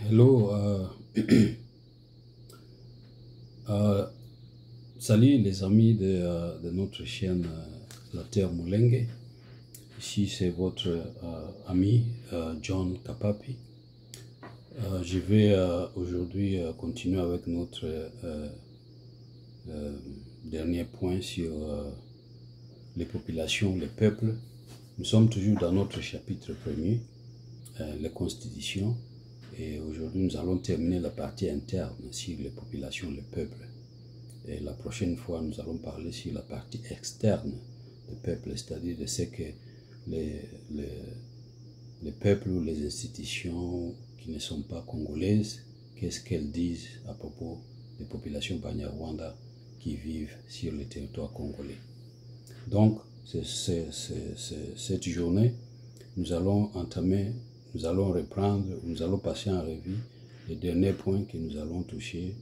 Hello, salut les amis de notre chaîne La Terre Mulenge. Ici c'est votre ami John Kapapi. Je vais aujourd'hui continuer avec notre dernier point sur les populations, les peuples. Nous sommes toujours dans notre chapitre premier, les constitutions. Et aujourd'hui, nous allons terminer la partie interne sur les populations, les peuples. Et la prochaine fois, nous allons parler sur la partie externe des peuples, c'est-à-dire de ce que les peuples ou les institutions qui ne sont pas congolaises, qu'est-ce qu'elles disent à propos des populations Banyarwanda qui vivent sur le territoire congolais. Donc, cette journée, nous allons reprendre, nous allons passer en revue les derniers points que nous allons toucher,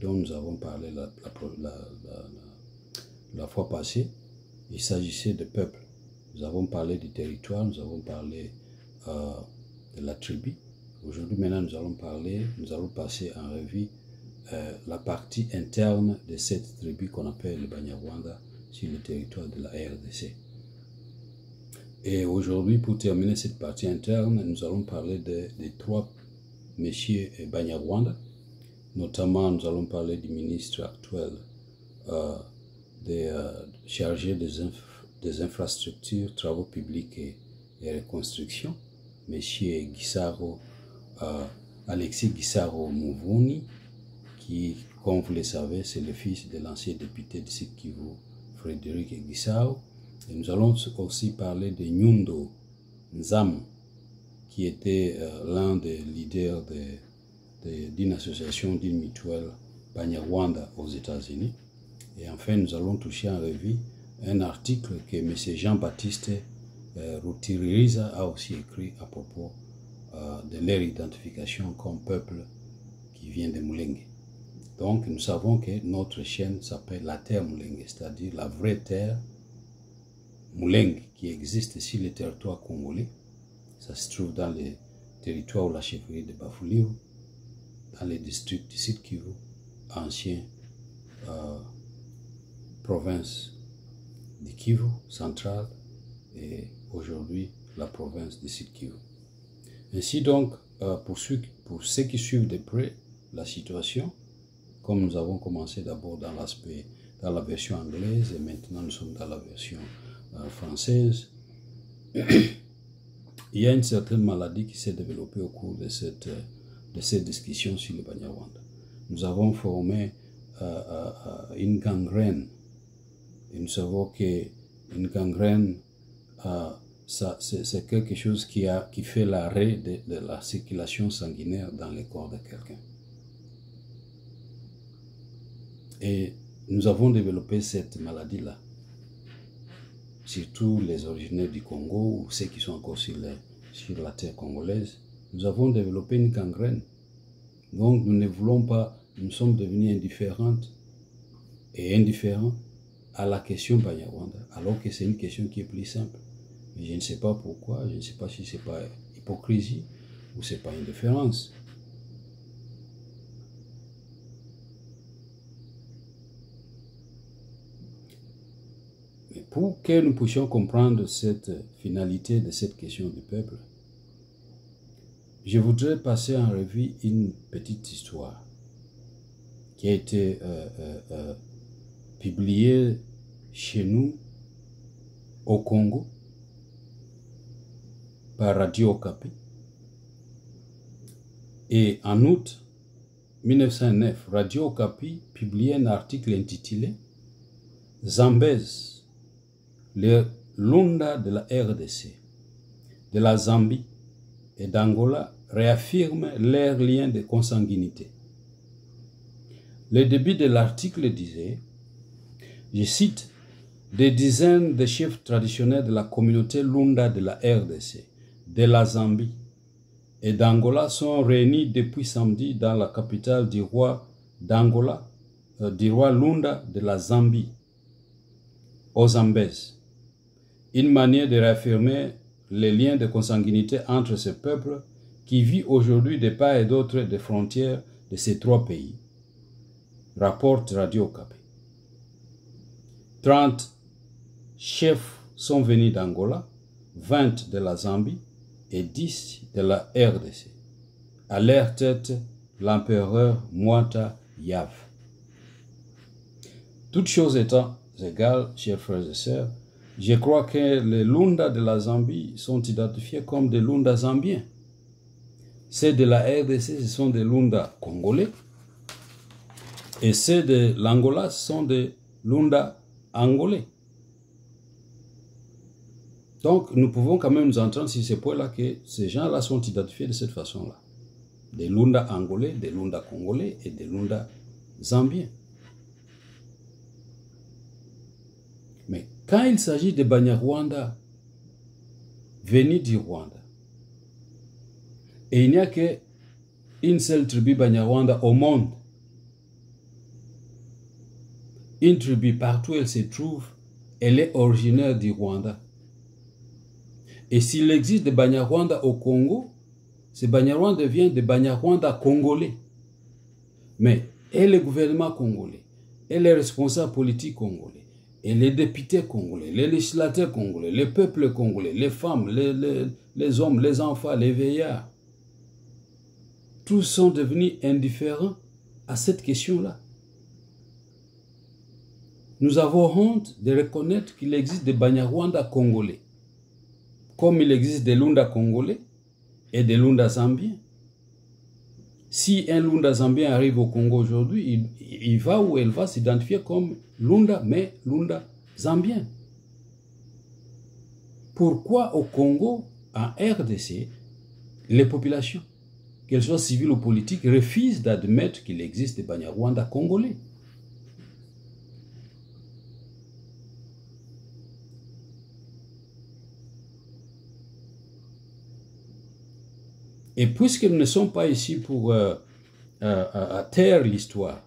dont nous avons parlé la fois passée. Il s'agissait de peuples. Nous avons parlé du territoire, nous avons parlé de la tribu. Aujourd'hui, maintenant, nous allons passer en revue la partie interne de cette tribu qu'on appelle le Banyarwanda sur le territoire de la RDC. Et aujourd'hui, pour terminer cette partie interne, nous allons parler des trois messieurs Banyarwanda. Notamment, nous allons parler du ministre actuel chargé des infrastructures, travaux publics et reconstruction, monsieur Alexis Gisaro Muvuni, qui, comme vous le savez, c'est le fils de l'ancien député de Sud Kivu, Frédéric Gisaro. Et nous allons aussi parler de Nyundo Nzamu, qui était l'un des leaders d'une association, d'une mutuelle Banyarwanda aux États-Unis. Et enfin, nous allons toucher en revue un article que M. Jean-Baptiste Rutiririza a aussi écrit à propos de leur identification comme peuple qui vient de Mulenge. Donc, nous savons que notre chaîne s'appelle La Terre Mulenge, c'est-à-dire la vraie terre Mulenge qui existe sur le territoire congolais. Ça se trouve dans les territoires où la chefferie de Bafouliru, dans les districts du Sud Kivu, ancienne province du Kivu central et aujourd'hui la province du Sud Kivu. Ainsi donc, pour ceux qui suivent de près la situation, comme nous avons commencé d'abord dans la version anglaise et maintenant nous sommes dans la version française, il y a une certaine maladie qui s'est développée au cours de cette discussion sur le Banyarwanda. Nous avons formé une gangrène. Et nous savons qu'une gangrène, c'est quelque chose qui fait l'arrêt de la circulation sanguinaire dans le corps de quelqu'un. Et nous avons développé cette maladie-là. Surtout les originaires du Congo ou ceux qui sont encore sur la terre congolaise, nous avons développé une gangrène. Donc nous ne voulons pas, nous sommes devenus indifférents à la question Banyarwanda, alors que c'est une question qui est plus simple. Mais je ne sais pas pourquoi, je ne sais pas si c'est pas hypocrisie ou c'est pas indifférence. Pour que nous puissions comprendre cette finalité de cette question du peuple, je voudrais passer en revue une petite histoire qui a été publiée chez nous au Congo par Radio Okapi. Et en août 1909, Radio Okapi publiait un article intitulé « Zambèze, le Lunda de la RDC, de la Zambie et d'Angola réaffirment leurs liens de consanguinité. » Le début de l'article disait, je cite, « Des dizaines de chefs traditionnels de la communauté Lunda de la RDC, de la Zambie et d'Angola sont réunis depuis samedi dans la capitale du roi d'Angola, du roi Lunda de la Zambie, aux Zambèze. Une manière de réaffirmer les liens de consanguinité entre ces peuples qui vit aujourd'hui de part et d'autre des frontières de ces trois pays, rapporte Radio Okapi. 30 chefs sont venus d'Angola, 20 de la Zambie et 10 de la RDC. À leur tête, l'empereur Mwata Yav. Toutes choses étant égales, chers frères et sœurs, je crois que les Lunda de la Zambie sont identifiés comme des Lunda zambiens. Ceux de la RDC, ce sont des Lunda congolais. Et ceux de l'Angola sont des Lunda angolais. Donc, nous pouvons quand même nous entendre sur ce point-là que ces gens-là sont identifiés de cette façon-là. Des Lunda angolais, des Lunda congolais et des Lunda zambiens. Mais quand il s'agit de Banyarwanda venus du Rwanda, et il n'y a qu'une seule tribu Banyarwanda au monde, une tribu partout où elle se trouve, elle est originaire du Rwanda. Et s'il existe des Banyarwanda au Congo, ces Banyarwanda viennent des Banyarwanda congolais. Mais et le gouvernement congolais, et les responsables politiques congolais, et les députés congolais, les législateurs congolais, les peuples congolais, les femmes, les hommes, les enfants, les vieillards, tous sont devenus indifférents à cette question-là. Nous avons honte de reconnaître qu'il existe des Banyarwanda congolais, comme il existe des Lunda congolais et des Lunda zambiens. Si un Lunda zambien arrive au Congo aujourd'hui, il va ou elle va s'identifier comme Lunda, mais Lunda zambien. Pourquoi au Congo, en RDC, les populations, qu'elles soient civiles ou politiques, refusent d'admettre qu'il existe des Banyarwanda congolais? Et puisque nous ne sommes pas ici pour taire l'histoire,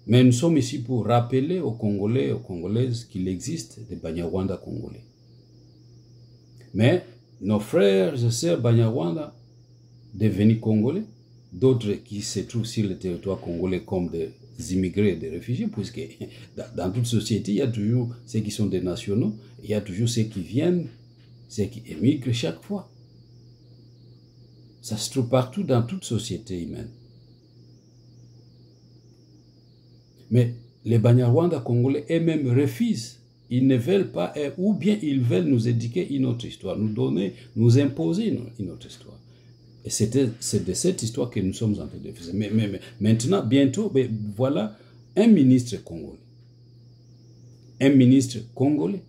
mais nous sommes ici pour rappeler aux Congolais et aux Congolaises qu'il existe des Banyarwanda congolais. Mais nos frères et sœurs Banyarwanda devenus congolais, d'autres qui se trouvent sur le territoire congolais comme des immigrés, des réfugiés, puisque dans toute société, il y a toujours ceux qui sont des nationaux, il y a toujours ceux qui viennent, ceux qui émigrent chaque fois. Ça se trouve partout dans toute société humaine. Mais les Banyarwanda congolais eux-mêmes refusent. Ils ne veulent pas, ou bien ils veulent nous éduquer une autre histoire, nous donner, nous imposer une autre histoire. Et c'est de cette histoire que nous sommes en train de faire. Mais maintenant, bientôt, voilà un ministre congolais. Un ministre congolais.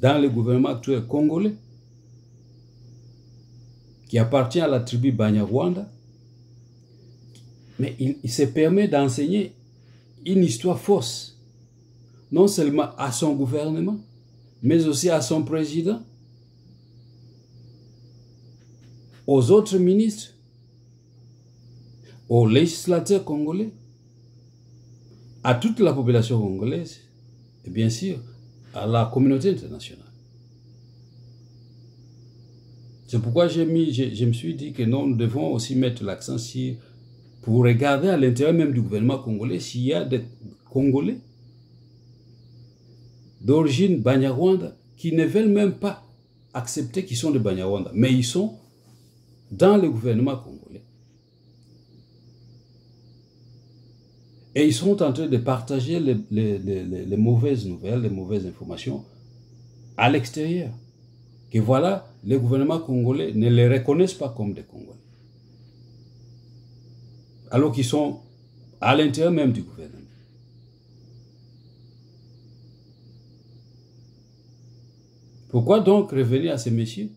Dans le gouvernement actuel congolais, qui appartient à la tribu Banyarwanda, mais il se permet d'enseigner une histoire fausse, non seulement à son gouvernement, mais aussi à son président, aux autres ministres, aux législateurs congolais, à toute la population congolaise, et bien sûr, à la communauté internationale. C'est pourquoi je me suis dit que non, nous devons aussi mettre l'accent sur, pour regarder à l'intérieur même du gouvernement congolais, s'il y a des Congolais d'origine Banyarwanda qui ne veulent même pas accepter qu'ils sont des Banyarwanda, mais ils sont dans le gouvernement congolais. Et ils sont en train de partager les mauvaises nouvelles, les mauvaises informations à l'extérieur. Que voilà, les gouvernements congolais ne les reconnaissent pas comme des Congolais. Alors qu'ils sont à l'intérieur même du gouvernement. Pourquoi donc revenir à ces messieurs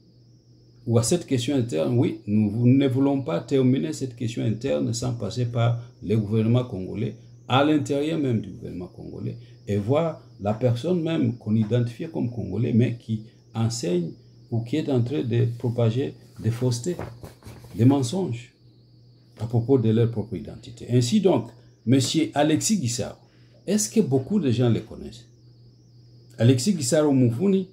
ou à cette question interne? Oui, nous ne voulons pas terminer cette question interne sans passer par le gouvernement congolais, à l'intérieur même du gouvernement congolais, et voir la personne même qu'on identifie comme Congolais, mais qui enseigne ou qui est en train de propager des faussetés, des mensonges à propos de leur propre identité. Ainsi donc, M. Alexis Gisaro, est-ce que beaucoup de gens le connaissent? Alexis Gisaro Muvunyi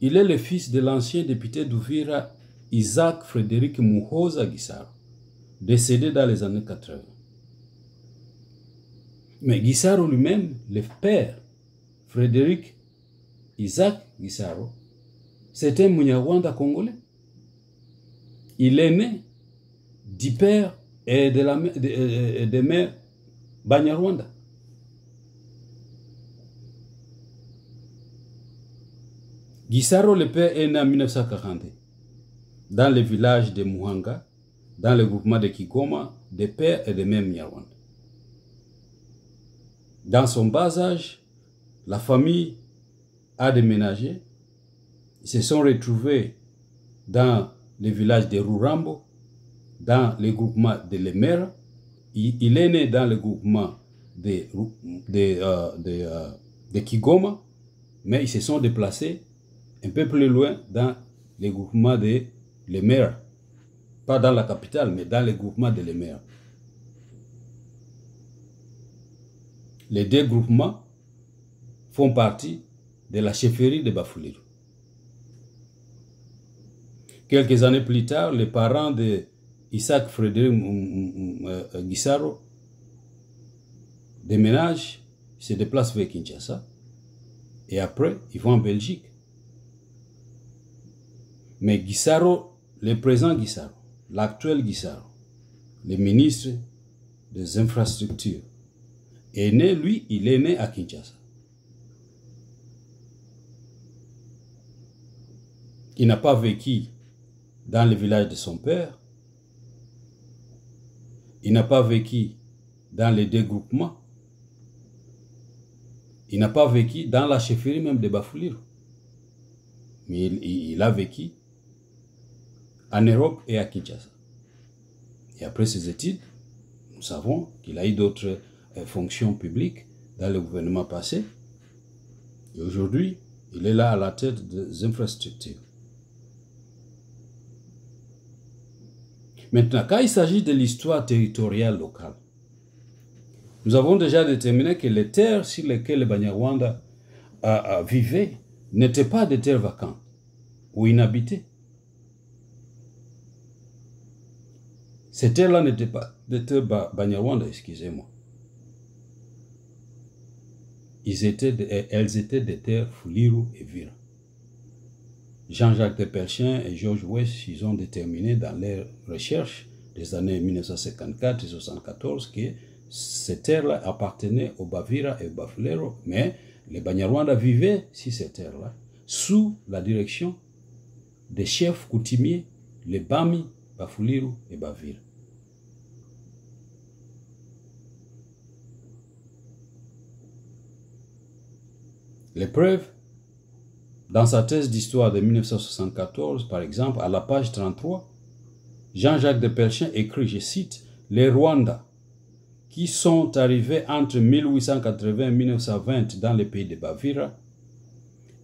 Il est le fils de l'ancien député d'Uvira, Isaac Frédéric Muhoza Gisaro, décédé dans les années 80. Mais Gisaro lui-même, le père, Frédéric Isaac Gisaro, c'est un Munyarwanda congolais. Il est né du père et de mère Banyarwanda. Gisaro, le père, est né en 1940 dans le village de Muhanga, dans le groupement de Kigoma, de père et de mère Munyarwanda. Dans son bas âge, la famille a déménagé. Ils se sont retrouvés dans le village de Rurambo, dans le groupement de Lemera. Il est né dans le groupement de Kigoma, mais ils se sont déplacés un peu plus loin dans le groupement de Lemera. Pas dans la capitale, mais dans le groupement de Lemera. Les deux groupements font partie de la chefferie de Bafouliru. Quelques années plus tard, les parents de Isaac Frédéric Gisaro déménagent, se déplacent vers Kinshasa et après, ils vont en Belgique. Mais Gisaro, le présent Gisaro, l'actuel Gisaro, le ministre des Infrastructures, est né, lui, il est né à Kinshasa. Il n'a pas vécu dans le village de son père. Il n'a pas vécu dans les deux groupements. Il n'a pas vécu dans la chefferie même de Bafouliru. Mais il a vécu en Europe et à Kinshasa. Et après ses études, nous savons qu'il a eu d'autres fonctions publiques dans le gouvernement passé. Et aujourd'hui, il est là à la tête des infrastructures. Maintenant, quand il s'agit de l'histoire territoriale locale, nous avons déjà déterminé que les terres sur lesquelles les Banyarwanda vivaient n'étaient pas des terres vacantes ou inhabitées. Ces terres-là n'étaient pas des terres Banyarwanda, excusez-moi. Elles étaient des terres Fuliru et Vira. Jean-Jacques Despelchen et George West, ils ont déterminé dans leurs recherches des années 1954 et 1974 que ces terres-là appartenaient aux Bavira et aux Bafulero, mais les Banyarwanda vivaient sur ces terres-là sous la direction des chefs coutumiers, les Bami, Bafuliru et Bavira. Les preuves, dans sa thèse d'histoire de 1974, par exemple, à la page 33, Jean-Jacques Despelchen écrit, je cite, « Les Rwandais qui sont arrivés entre 1880 et 1920 dans les pays de Bavira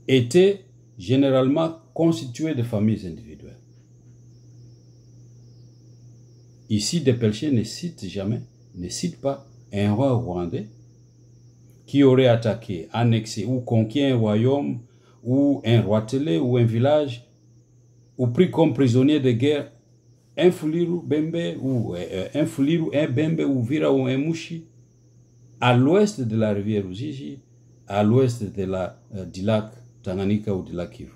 étaient généralement constitués de familles individuelles. » Ici, Despelchen ne cite pas un roi rwandais qui aurait attaqué, annexé ou conquis un royaume ou un roitelet ou un village, ou pris comme prisonnier de guerre un Fuliru, Bembe, ou un Fuliru, un Bembe, ou Vira, ou un Mushi, à l'ouest de la rivière Ujiji, à l'ouest du lac Tanganyika ou du lac Kivu.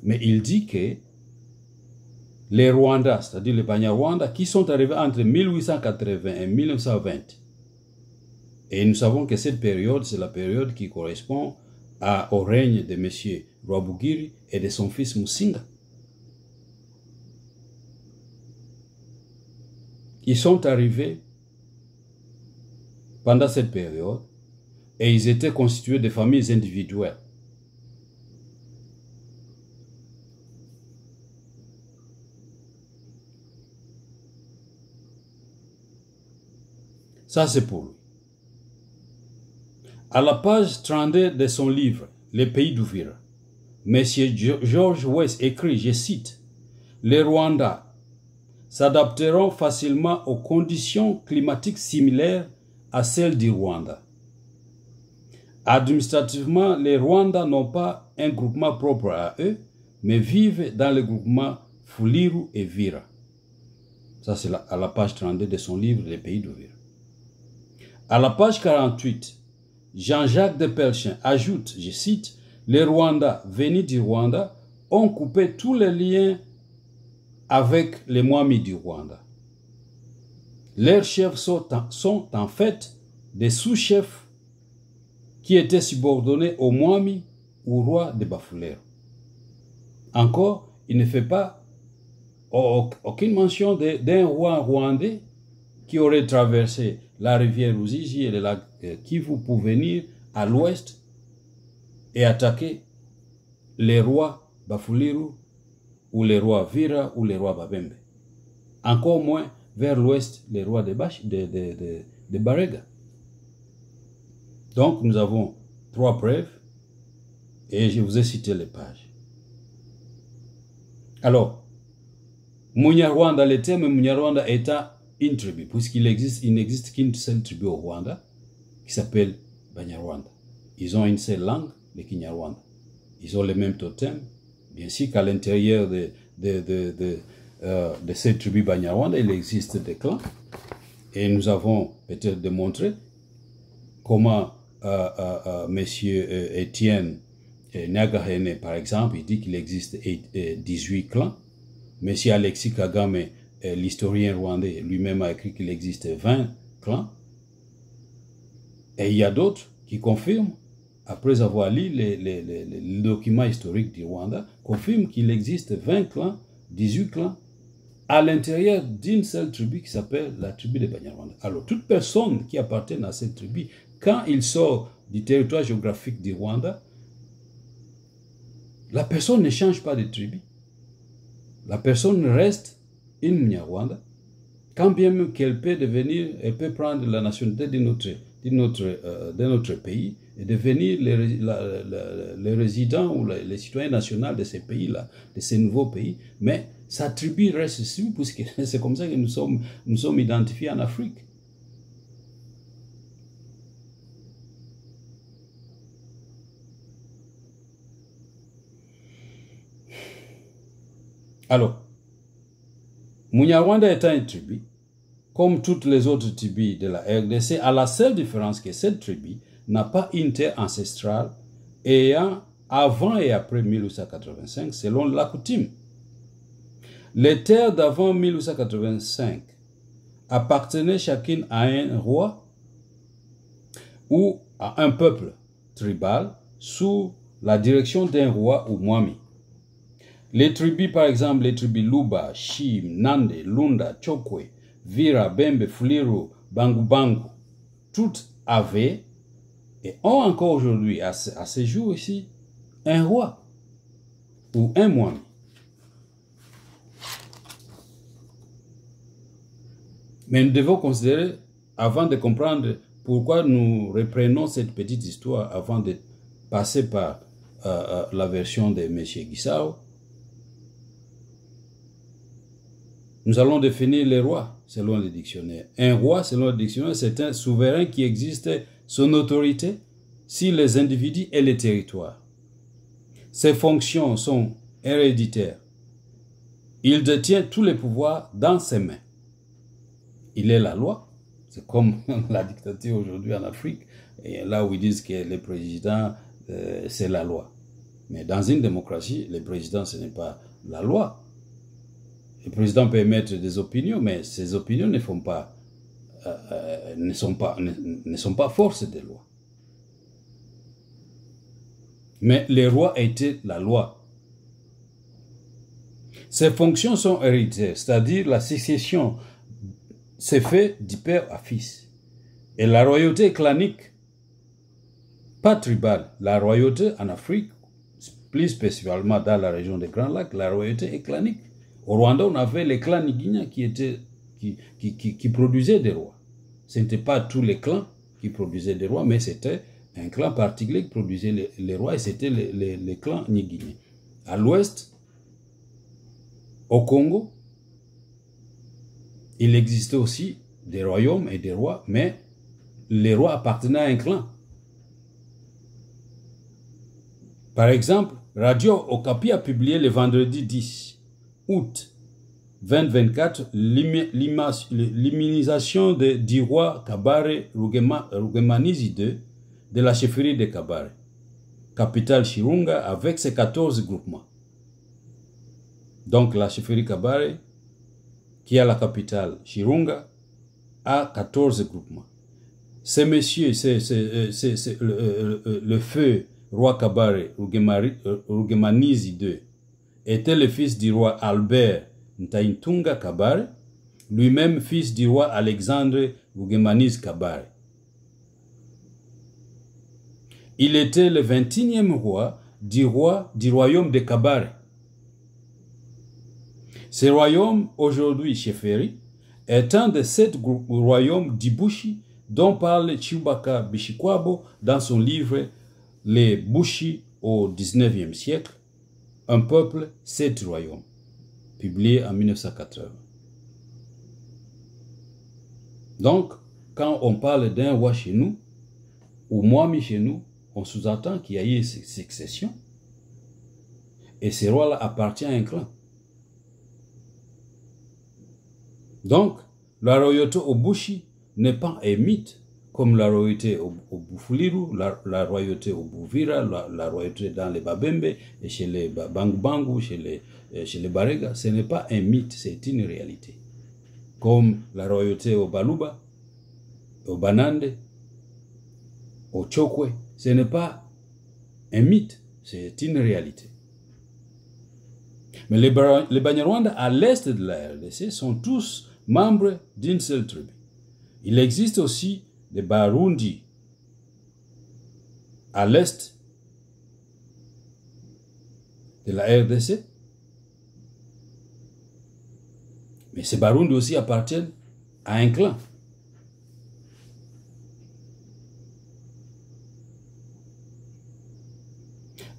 Mais il dit que les Rwandais, c'est-à-dire les Banyarwanda, qui sont arrivés entre 1880 et 1920, et nous savons que cette période, c'est la période qui correspond au règne de M. Rwabugiri et de son fils Musinga. Ils sont arrivés pendant cette période et ils étaient constitués de familles individuelles. Ça, c'est pour lui. À la page 32 de son livre, Les pays d'Uvira, M. George West écrit, je cite, « Les Rwandais s'adapteront facilement aux conditions climatiques similaires à celles du Rwanda. Administrativement, les Rwandais n'ont pas un groupement propre à eux, mais vivent dans le groupement Fuliru et Vira. Ça, c'est à la page 32 de son livre Les pays d'Uvira. À la page 48, Jean-Jacques de Pelchin ajoute, je cite, « Les Rwandais venus du Rwanda ont coupé tous les liens avec les Mwami du Rwanda. Leurs chefs sont en fait des sous-chefs qui étaient subordonnés aux Mwami ou roi de Bafulero. » Encore, il ne fait pas aucune mention d'un roi rwandais qui aurait traversé la rivière Ruzizi et le lac Kivu pour venir à l'ouest et attaquer les rois Bafuliru ou les rois Vira ou les rois Babembe. Encore moins vers l'ouest les rois de Barega. Donc nous avons 3 preuves et je vous ai cité les pages. Alors, Munyarwanda, le terme Munyarwanda étant une tribu, puisqu'il n'existe qu'une seule tribu au Rwanda, qui s'appelle Banyarwanda. Ils ont une seule langue, le Kinyarwanda. Ils ont les mêmes totems. Bien sûr qu'à l'intérieur de cette tribu Banyarwanda, il existe des clans. Et nous avons peut-être démontré comment monsieur Étienne Nagahene, par exemple, il dit qu'il existe 18 clans. Monsieur Alexis Kagame, l'historien rwandais, lui-même a écrit qu'il existe 20 clans. Et il y a d'autres qui confirment, après avoir lu les documents historiques du Rwanda, confirment qu'il existe 20 clans, 18 clans, à l'intérieur d'une seule tribu qui s'appelle la tribu de Banyarwanda. Alors, toute personne qui appartient à cette tribu, quand il sort du territoire géographique du Rwanda, la personne ne change pas de tribu. La personne reste une Munyarwanda, quand bien même qu'elle peut devenir, elle peut prendre la nationalité de notre pays et devenir les résidents ou les citoyens nationaux de ces pays-là, de ces nouveaux pays, mais sa tribu reste ici, puisque c'est comme ça que nous sommes identifiés en Afrique. Alors, Munyarwanda étant une tribu, comme toutes les autres tribus de la RDC, à la seule différence que cette tribu n'a pas une terre ancestrale ayant avant et après 1885, selon la coutume. Les terres d'avant 1885 appartenaient chacune à un roi ou à un peuple tribal sous la direction d'un roi ou mwami. Les tribus, par exemple, les tribus Luba, Shim, Nande, Lunda, Chokwe, Vira, Bembe, Fuliru, Bangu, toutes avaient et ont encore aujourd'hui, à ce jour ici, un roi ou un mwami. Mais nous devons considérer, avant de comprendre pourquoi nous reprenons cette petite histoire, avant de passer par la version de M. Guissao, nous allons définir les rois selon le dictionnaire. Un roi, selon le dictionnaire, c'est un souverain qui existe son autorité sur les individus et les territoires. Ses fonctions sont héréditaires. Il détient tous les pouvoirs dans ses mains. Il est la loi. C'est comme la dictature aujourd'hui en Afrique, et là où ils disent que le président, c'est la loi. Mais dans une démocratie, le président, ce n'est pas la loi. Le président peut émettre des opinions, mais ces opinions ne sont pas force de loi. Mais les rois étaient la loi. Ces fonctions sont héréditaires, c'est-à-dire la succession s'est faite du père à fils. Et la royauté est clanique, pas tribale. La royauté en Afrique, plus spécialement dans la région des Grands Lacs, la royauté est clanique. Au Rwanda, on avait les clans Nigina qui produisaient des rois. Ce n'était pas tous les clans qui produisaient des rois, mais c'était un clan particulier qui produisait les rois, et c'était les clans Nigina. À l'ouest, au Congo, il existait aussi des royaumes et des rois, mais les rois appartenaient à un clan. Par exemple, Radio Okapi a publié le vendredi 10 août 2024 l'immunisation du roi Kabare Rugemanizi II de la chefferie de Kabare, capitale Chirunga, avec ses 14 groupements. Donc la chefferie Kabare, qui a la capitale Chirunga, a 14 groupements. Ce monsieur, le feu roi Kabare Rugemanizi II, était le fils du roi Albert Ntaintunga Kabare, lui-même fils du roi Alexandre Rugemanizi Kabare. Il était le 21e roi du royaume de Kabare. Ce royaume, aujourd'hui chefferie, est un des 7 royaumes d'Ibushi dont parle Chubaka Bishikwabo dans son livre Les Bushi au XIXe siècle, un peuple, 7 royaumes, publié en 1980. Donc, quand on parle d'un roi chez nous, ou Mwami chez nous, on sous-entend qu'il y a eu cette succession, et ce roi-là appartient à un clan. Donc, la royauté au Bushi n'est pas un mythe, comme la royauté au Bufuliru, la royauté au Buvira, la royauté dans les Babembe, et chez les Bangu, chez les Barega. Ce n'est pas un mythe, c'est une réalité. Comme la royauté au Baluba, au Banande, au Chokwe, ce n'est pas un mythe, c'est une réalité. Mais les Banyarwanda à l'est de la RDC sont tous membres d'une seule tribu. Il existe aussi des Barundi à l'est de la RDC. Mais ces Barundi aussi appartiennent à un clan.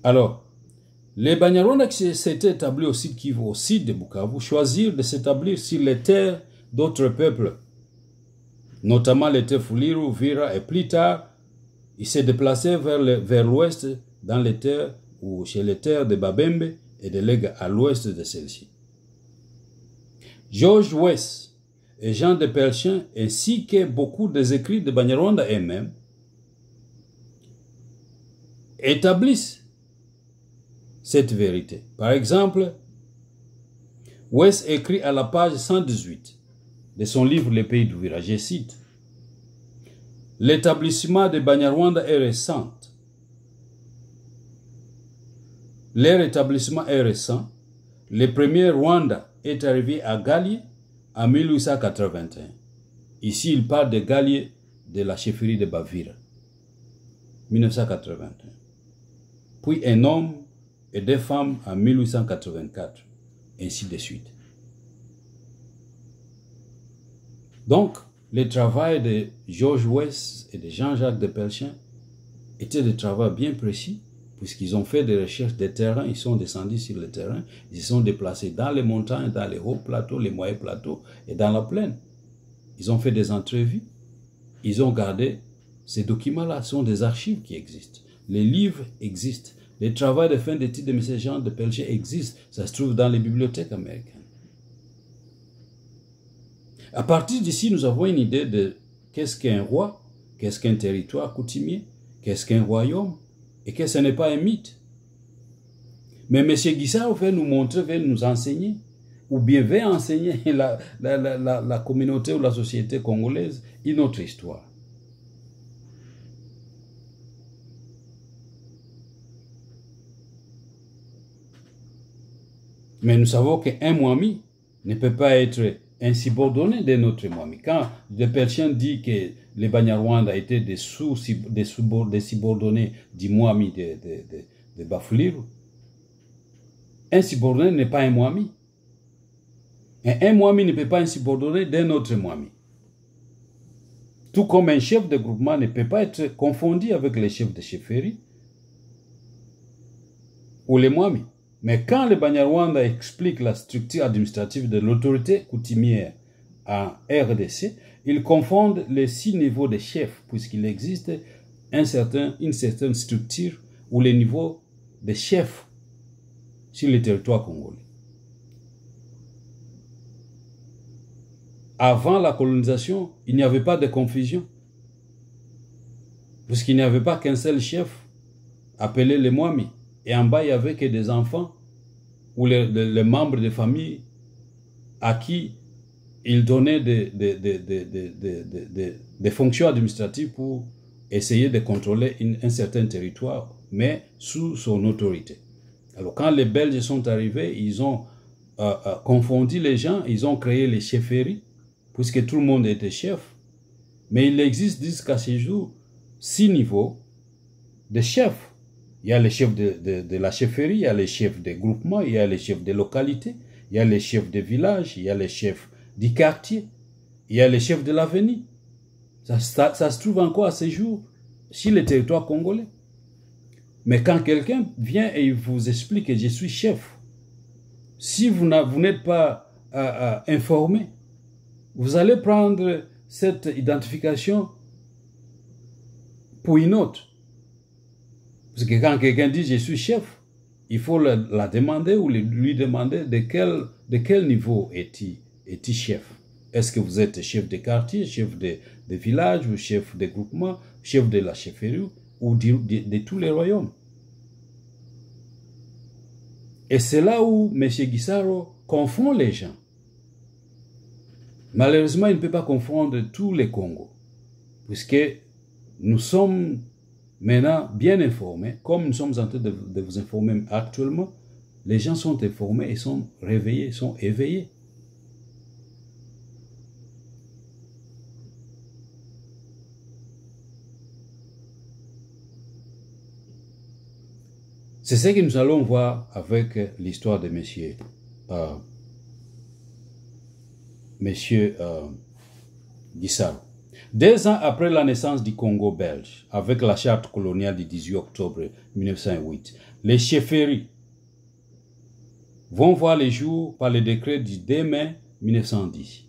Alors, les Banyarwanda qui s'étaient établis au sud Kivu, au sud de Bukavu, choisirent de s'établir sur les terres d'autres peuples, notamment les terres Fuliru, Vira, et plus tard, ils se déplaçaient vers l'ouest dans les terres ou chez les terres de Babembe et de Lega à l'ouest de celle-ci. George West et Jean de Pelchin, ainsi que beaucoup des écrits de Banyarwanda eux-mêmes, établissent cette vérité. Par exemple, West écrit à la page 118 de son livre Les Pays d'Uvira, je cite: « L'établissement de Banyarwanda est récent. Leur établissement est récent. Le premier Rwanda est arrivé à Galié en 1881. Ici, il parle de Galié de la chefferie de Bavira, 1981. Puis un homme et 2 femmes en 1884, ainsi de suite. Donc, le travail de George West et de Jean-Jacques de Pelchin était des travaux bien précis, puisqu'ils ont fait des recherches de terrain, ils sont descendus sur le terrain, ils se sont déplacés dans les montagnes, dans les hauts plateaux, les moyens plateaux et dans la plaine. Ils ont fait des entrevues, ils ont gardé ces documents-là, sont des archives qui existent. Les livres existent. Les travaux de fin d'études de M. Jean de Pelchin existent. Ça se trouve dans les bibliothèques américaines. À partir d'ici, nous avons une idée de qu'est-ce qu'un roi, qu'est-ce qu'un territoire coutumier, qu'est-ce qu'un royaume, et que ce n'est pas un mythe. Mais M. Guissard veut nous montrer, veut nous enseigner, ou bien veut enseigner la communauté ou la société congolaise une autre histoire. Mais nous savons qu'un Mwami ne peut pas être insubordonné d'un autre Mwami. Quand le Pelchin dit que les Banyarwanda étaient des subordonnés du Mwami de Bafuliru, un subordonné n'est pas un Mwami. Et un Mwami ne peut pas insubordonner d'un autre Mwami. Tout comme un chef de groupement ne peut pas être confondu avec les chefs de chefferie ou les Mwami. Mais quand les Banyarwanda expliquent la structure administrative de l'autorité coutumière en RDC, ils confondent les 6 niveaux de chefs, puisqu'il existe une certaine structure où les niveaux des chefs sur le territoire congolais. Avant la colonisation, il n'y avait pas de confusion. Puisqu'il n'y avait pas qu'un seul chef appelé les Mwami. Et en bas, il n'y avait que des enfants ou les membres de famille à qui il donnait des fonctions administratives pour essayer de contrôler un certain territoire, mais sous son autorité. Alors quand les Belges sont arrivés, ils ont confondu les gens, ils ont créé les chefferies, puisque tout le monde était chef. Mais il existe jusqu'à ce jour 6 niveaux de chefs. Il y a les chefs de la chefferie, il y a les chefs des groupements, il y a les chefs des localités, il y a les chefs des villages, il y a les chefs du quartier, il y a les chefs de l'avenue. Ça se trouve encore à ce jour sur le territoire congolais. Mais quand quelqu'un vient et il vous explique que je suis chef, si vous n'êtes pas informé, vous allez prendre cette identification pour une autre. Parce que quand quelqu'un dit je suis chef, il faut la demander ou lui demander de quel niveau est-il chef. Est-ce que vous êtes chef de quartier, chef de village, ou chef de groupement, chef de la chefferie, ou de tous les royaumes? Et c'est là où M. Gisaro confond les gens. Malheureusement, il ne peut pas confondre tous les Congos, puisque nous sommes maintenant bien informés, comme nous sommes en train de vous informer actuellement. Les gens sont informés et sont réveillés, sont éveillés. C'est ce que nous allons voir avec l'histoire de Monsieur Gisaro. 2 ans après la naissance du Congo belge, avec la charte coloniale du 18 octobre 1908, les chefferies vont voir le jour par le décret du 2 mai 1910.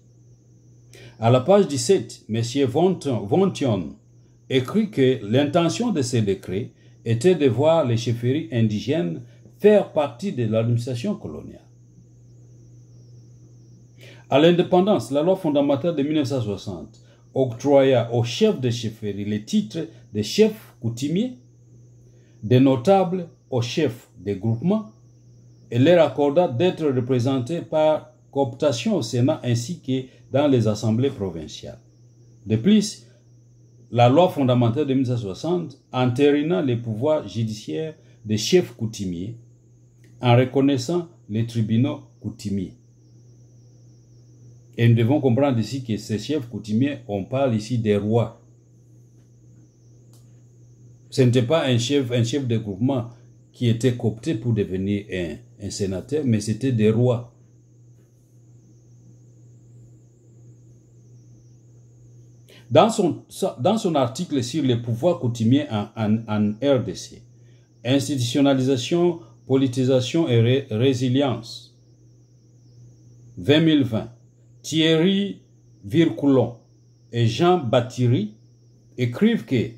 À la page 17, M. Vontion écrit que l'intention de ce décret était de voir les chefferies indigènes faire partie de l'administration coloniale. À l'indépendance, la loi fondamentale de 1960 octroya aux chefs de chefferie les titres de chefs coutumiers, des notables aux chefs des groupements, et leur accorda d'être représentés par cooptation au Sénat ainsi que dans les assemblées provinciales. De plus, la loi fondamentale de 1960 entérina les pouvoirs judiciaires des chefs coutumiers en reconnaissant les tribunaux coutumiers. Et nous devons comprendre ici que ces chefs coutumiers, on parle ici des rois. Ce n'était pas un chef de groupement qui était coopté pour devenir un sénateur, mais c'était des rois. Dans son article sur les pouvoirs coutumiers en RDC, institutionnalisation, politisation et résilience, 2020, Thierry Vircoulon et Jean Bathily écrivent que,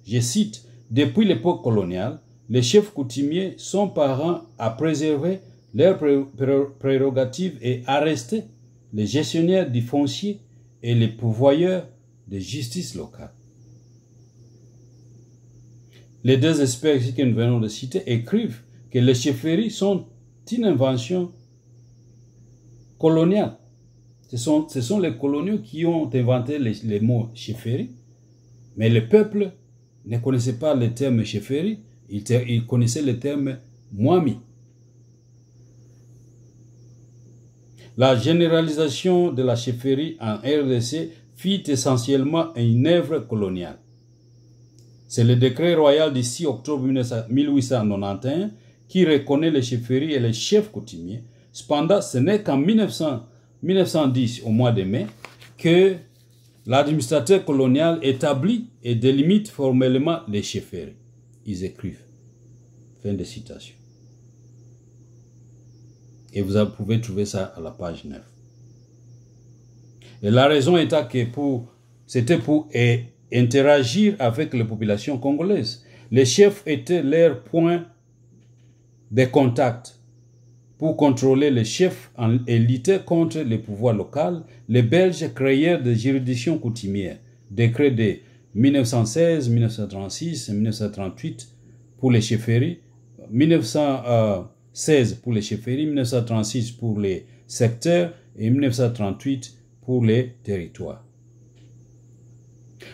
je cite, « Depuis l'époque coloniale, les chefs coutumiers sont parents à préserver leurs prérogatives et à arrêter les gestionnaires du foncier et les pourvoyeurs de justice locale. » Les 2 experts que nous venons de citer écrivent que les chefferies sont une invention coloniale. Ce sont les coloniaux qui ont inventé les mots chefferie, mais le peuple ne connaissait pas le terme chefferie, il connaissait le terme Mwami. La généralisation de la chefferie en RDC fut essentiellement une œuvre coloniale. C'est le décret royal du 6 octobre 1891 qui reconnaît les chefferies et les chefs coutumiers. Cependant, ce n'est qu'en 1910, au mois de mai, que l'administrateur colonial établit et délimite formellement les chefferies. Ils écrivent. Fin de citation. Et vous pouvez trouver ça à la page 9. Et la raison était que c'était pour interagir avec les populations congolaises. Les chefs étaient leur point des contacts pour contrôler les chefs et lutter contre les pouvoirs locaux, les Belges créèrent des juridictions coutumières, décrets de 1916, 1936 et 1938 pour les chefferies, 1916 pour les chefferies, 1936 pour les secteurs et 1938 pour les territoires.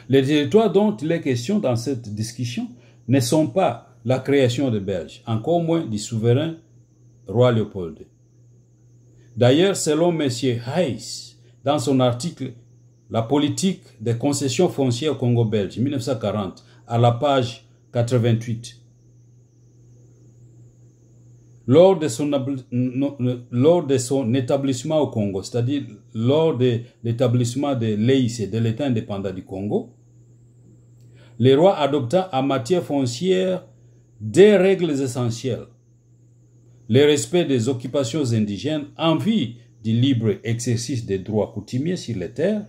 Les territoires dont il est question dans cette discussion ne sont pas la création des Belges, encore moins du souverain roi Léopold II. D'ailleurs, selon M. Hayes, dans son article « La politique des concessions foncières au Congo belge, 1940 », à la page 88, lors de son établissement au Congo, c'est-à-dire lors de l'établissement de l'EIC, de l'État indépendant du Congo, le roi adopta en matière foncière des règles essentielles: le respect des occupations indigènes en vue du libre exercice des droits coutumiers sur les terres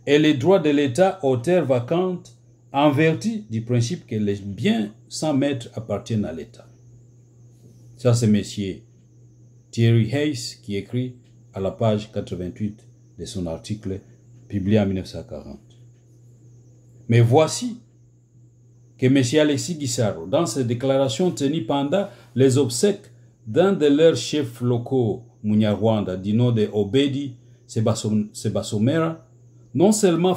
et les droits de l'État aux terres vacantes en vertu du principe que les biens sans maître appartiennent à l'État. Ça, c'est M. Thierry Hayes qui écrit à la page 88 de son article publié en 1940. Mais voici que M. Alexis Gisaro, dans ses déclarations tenues pendant les obsèques d'un de leurs chefs locaux Munyarwanda, du nom de Obedi Sebasomera, non seulement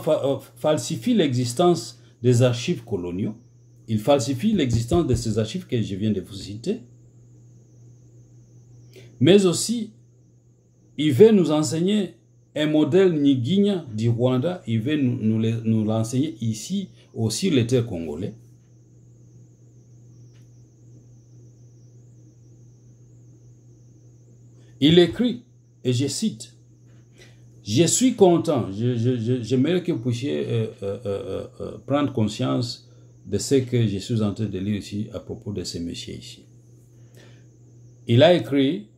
falsifie l'existence des archives coloniaux, il falsifie l'existence de ces archives que je viens de vous citer, mais aussi il veut nous enseigner un modèle Nyiginya du Rwanda, il veut nous l'enseigner ici aussi les terres congolais. Il écrit, et je cite, « Je suis content, j'aimerais que vous puissiez prendre conscience de ce que je suis en train de lire ici à propos de ce monsieur ici. » Il a écrit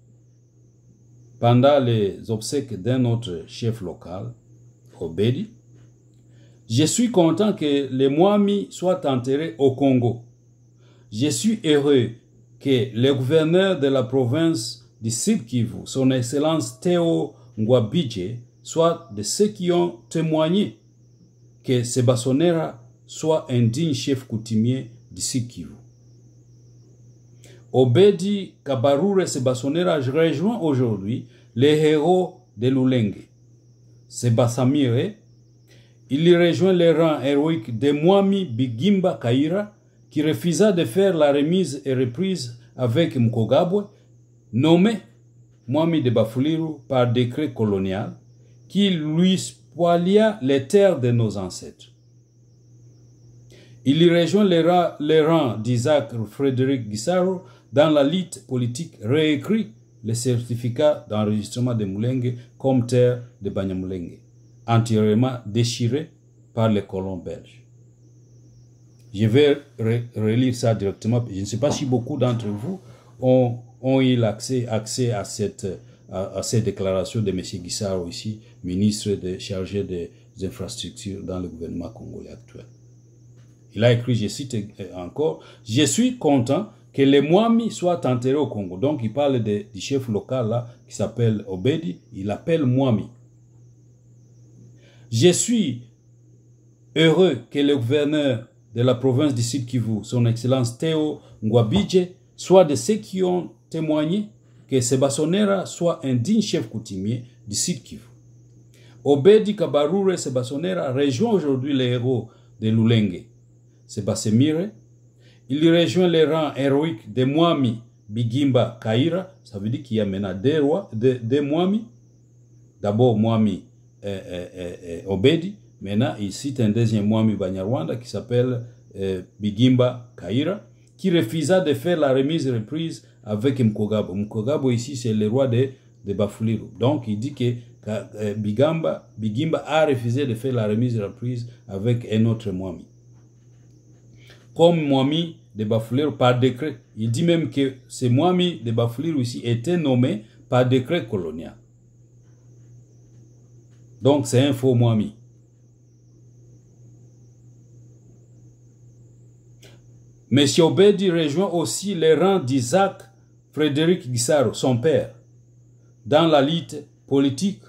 pendant les obsèques d'un autre chef local, Obedi, « Je suis content que les Mwami soient enterrés au Congo. Je suis heureux que le gouverneur de la province du Sud Kivu, son Excellence Théo Ngwabidje, soit de ceux qui ont témoigné que Sebasonera soit un digne chef coutumier du Sud Kivu. Obedi Kabarure Sebasonera rejoint aujourd'hui les héros de Lulenge. Sebasamire, il y rejoint les rangs héroïques de Mwami Bigimba Kaira, qui refusa de faire la remise et reprise avec Mukogabwe, nommé Mwami de Bafuliru par décret colonial, qui lui spolia les terres de nos ancêtres. Il y rejoint les rangs d'Isaac Frédéric Gisaro dans la lutte politique, réécrit le certificat d'enregistrement de Mulenge comme terre de Banyamulenge, antérieurement déchiré par les colons belges. Je vais relire ça directement. Je ne sais pas si beaucoup d'entre vous ont eu accès à cette déclaration de M. Gisaro ici, ministre chargé des infrastructures dans le gouvernement congolais actuel. Il a écrit, je cite encore, « Je suis content que les Mwami soient enterrés au Congo. » Donc il parle du chef local là, qui s'appelle Obedi, il l'appelle Mwami. « Je suis heureux que le gouverneur de la province du Sud Kivu, son Excellence Théo Ngwabidje, soit de ceux qui ont témoigné que Sebasonera soit un digne chef coutumier du Sud Kivu. Obedi Kabarure Sebasonera rejoint aujourd'hui les héros de Lulenge. Sebasemire, il y rejoint les rangs héroïques de Mwami Bigimba Kaira, ça veut dire qu'il y a maintenant deux Mwami. D'abord Mwami Obedi, maintenant il cite un deuxième Mwami Banyarwanda qui s'appelle Bigimba Kaira, qui refusa de faire la remise et reprise avec Mukogabo. Mukogabo ici c'est le roi de Bafuliru. Donc il dit que Bigimba a refusé de faire la remise et reprise avec un autre Mwami. Comme Mwami de Bafuliru par décret. Il dit même que ce Mwami de Bafuliru ici était nommé par décret colonial. Donc c'est un faux Mwami. M. Obedi rejoint aussi les rangs d'Isaac Frédéric Gisaro, son père, dans la lutte politique,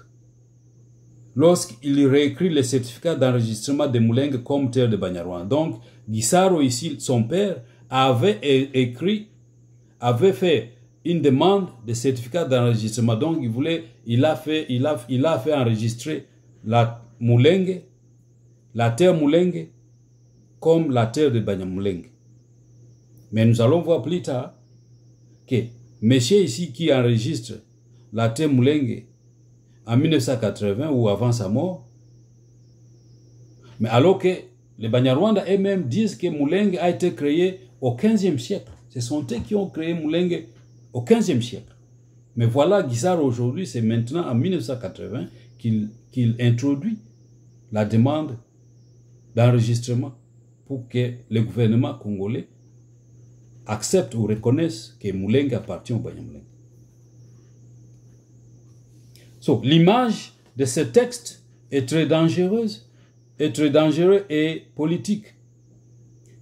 lorsqu'il réécrit le certificat d'enregistrement de Moulengue comme terre de Banyarwanda. Donc, Gisaro, ici, son père, avait fait une demande de certificat d'enregistrement. Donc, il a fait enregistrer la Moulengue, la terre Moulengue, comme la terre de Banyamulenge. Mais nous allons voir plus tard que monsieur ici qui enregistre la terre Moulengue en 1980 ou avant sa mort, mais alors que les Banyarwanda eux-mêmes disent que Moulengue a été créé au 15e siècle. Ce sont eux qui ont créé Moulengue au 15e siècle. Mais voilà, Gisaro aujourd'hui, c'est maintenant en 1980 qu'il introduit la demande d'enregistrement pour que le gouvernement congolais accepte ou reconnaisse que Moulengue appartient au Banyamulenge. So, l'image de ce texte est très dangereuse et politique.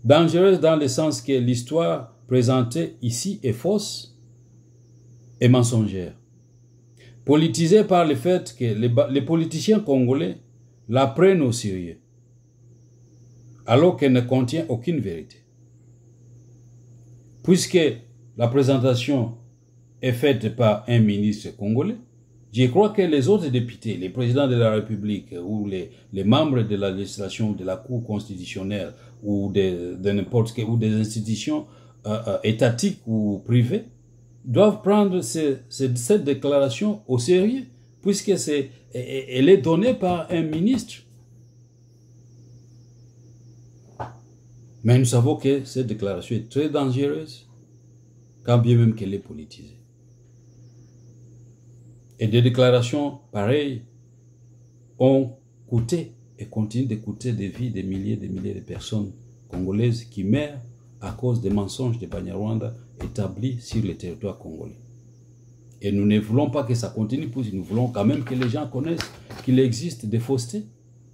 Dangereuse dans le sens que l'histoire présentée ici est fausse et mensongère. Politisée par le fait que les politiciens congolais la prennent au sérieux, alors qu'elle ne contient aucune vérité. Puisque la présentation est faite par un ministre congolais, je crois que les autres députés, les présidents de la République ou les membres de la législation de la Cour constitutionnelle ou de n'importe quelle ou des institutions étatiques ou privées doivent prendre cette déclaration au sérieux, puisque elle est donnée par un ministre. Mais nous savons que cette déclaration est très dangereuse, quand bien même qu'elle est politisée. Et des déclarations pareilles ont coûté et continuent de coûter des vies de milliers de personnes congolaises qui meurent à cause des mensonges de Banyarwanda établis sur le territoire congolais. Et nous ne voulons pas que ça continue, parce que nous voulons quand même que les gens connaissent qu'il existe des faussetés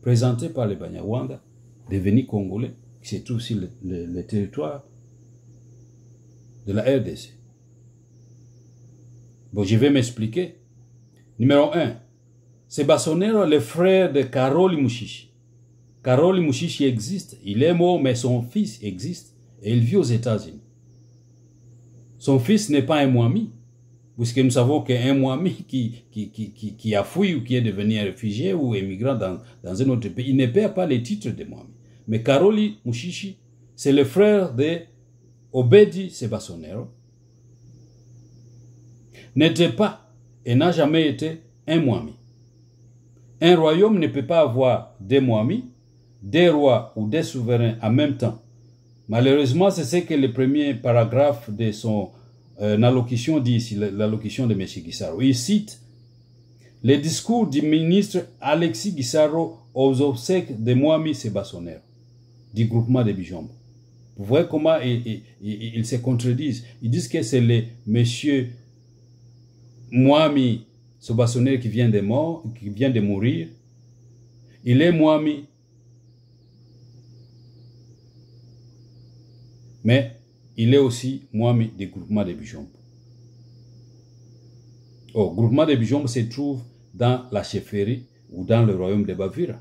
présentées par les Banyarwanda devenus congolais, qui se trouvent sur le territoire de la RDC. Bon, je vais m'expliquer. Numéro 1, Sebassonero, le frère de Karoli Mushishi. Karoli Mushishi existe, il est mort, mais son fils existe et il vit aux États-Unis. Son fils n'est pas un Mwami, puisque nous savons qu'un Mwami qui a fui ou qui est devenu un réfugié ou immigrant dans un autre pays, il ne perd pas les titres de Mwami. Mais Karoli Mushishi, c'est le frère de Obedi Sebassonero, n'était pas et n'a jamais été un Mwami. Un royaume ne peut pas avoir des Mwami, des rois ou des souverains en même temps. Malheureusement, c'est ce que le premier paragraphe de son allocution dit ici, l'allocution de M. Gisaro. Il cite le discours du ministre Alexis Gisaro aux obsèques de Mwami Sebassonero, du groupement de Bijombo. Vous voyez comment ils se contredisent. Ils disent que c'est le monsieur Mwami Sebassonero qui vient de mourir. Il est Mwami. Mais il est aussi Mwami du groupement de Bijombo. Le groupement de Bijombo se trouve dans la chefferie ou dans le royaume de Bavira.